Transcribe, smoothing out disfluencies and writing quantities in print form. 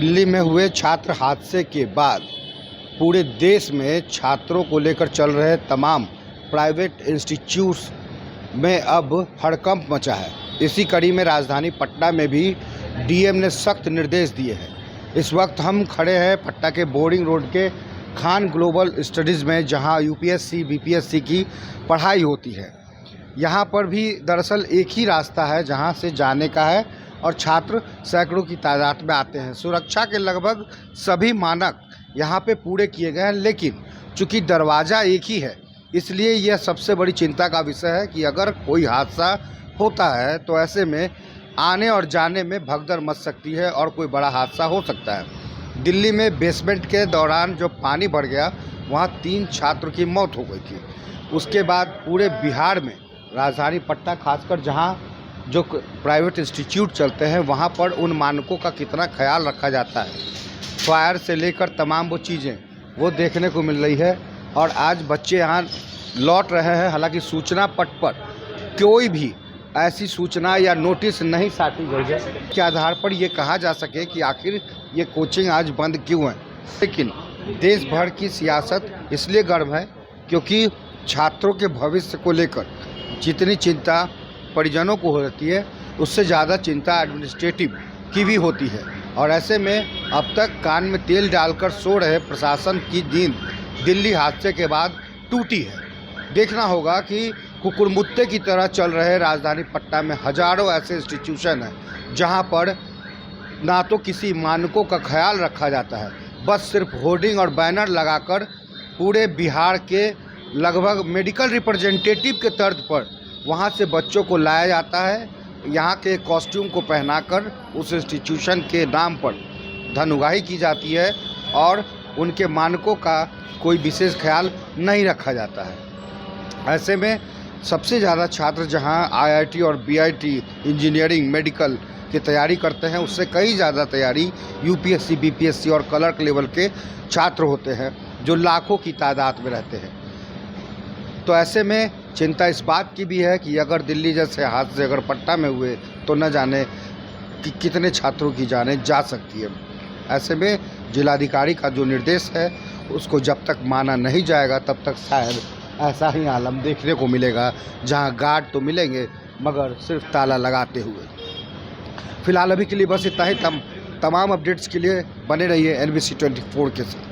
दिल्ली में हुए छात्र हादसे के बाद पूरे देश में छात्रों को लेकर चल रहे तमाम प्राइवेट इंस्टीट्यूट्स में अब हड़कंप मचा है। इसी कड़ी में राजधानी पटना में भी डीएम ने सख्त निर्देश दिए हैं। इस वक्त हम खड़े हैं पटना के बोर्डिंग रोड के खान ग्लोबल स्टडीज़ में, जहां यूपीएससी बीपीएससी की पढ़ाई होती है। यहां पर भी दरअसल एक ही रास्ता है जहां से जाने का है और छात्र सैकड़ों की तादाद में आते हैं। सुरक्षा के लगभग सभी मानक यहां पे पूरे किए गए हैं, लेकिन चूंकि दरवाज़ा एक ही है, इसलिए यह सबसे बड़ी चिंता का विषय है कि अगर कोई हादसा होता है तो ऐसे में आने और जाने में भगदड़ मच सकती है और कोई बड़ा हादसा हो सकता है। दिल्ली में बेसमेंट के दौरान जो पानी बढ़ गया, वहाँ 3 छात्रों की मौत हो गई थी। उसके बाद पूरे बिहार में, राजधानी पटना खासकर जहाँ जो प्राइवेट इंस्टीट्यूट चलते हैं, वहाँ पर उन मानकों का कितना ख्याल रखा जाता है, फायर से लेकर तमाम वो चीज़ें वो देखने को मिल रही है। और आज बच्चे यहाँ लौट रहे हैं। हालांकि सूचना पट पर कोई भी ऐसी सूचना या नोटिस नहीं साटी गई है के आधार पर ये कहा जा सके कि आखिर ये कोचिंग आज बंद क्यों है। लेकिन देश भर की सियासत इसलिए गर्म है क्योंकि छात्रों के भविष्य को लेकर जितनी चिंता परिजनों को होती है, उससे ज़्यादा चिंता एडमिनिस्ट्रेटिव की भी होती है। और ऐसे में अब तक कान में तेल डालकर सो रहे प्रशासन की नींद दिल्ली हादसे के बाद टूटी है। देखना होगा कि कुकुरमुत्ते की तरह चल रहे राजधानी पटना में हजारों ऐसे इंस्टीट्यूशन हैं जहां पर ना तो किसी मानकों का ख्याल रखा जाता है, बस सिर्फ होर्डिंग और बैनर लगाकर पूरे बिहार के लगभग मेडिकल रिप्रेजेंटेटिव के तर्ज पर वहां से बच्चों को लाया जाता है। यहाँ के कॉस्ट्यूम को पहनाकर उस इंस्टीट्यूशन के नाम पर धन उगाही की जाती है और उनके मानकों का कोई विशेष ख्याल नहीं रखा जाता है। ऐसे में सबसे ज़्यादा छात्र जहां आईआईटी और बीआईटी इंजीनियरिंग मेडिकल की तैयारी करते हैं, उससे कई ज़्यादा तैयारी यूपीएससी बीपीएससी और क्लर्क लेवल के छात्र होते हैं जो लाखों की तादाद में रहते हैं। तो ऐसे में चिंता इस बात की भी है कि अगर दिल्ली जैसे हादसे अगर पटना में हुए तो न जाने कि कितने छात्रों की जानें जा सकती है। ऐसे में जिलाधिकारी का जो निर्देश है उसको जब तक माना नहीं जाएगा तब तक शायद ऐसा ही आलम देखने को मिलेगा, जहां गार्ड तो मिलेंगे मगर सिर्फ ताला लगाते हुए। फिलहाल अभी के लिए बस इतना ही। तमाम अपडेट्स के लिए बने रहिए NBC 24 के साथ।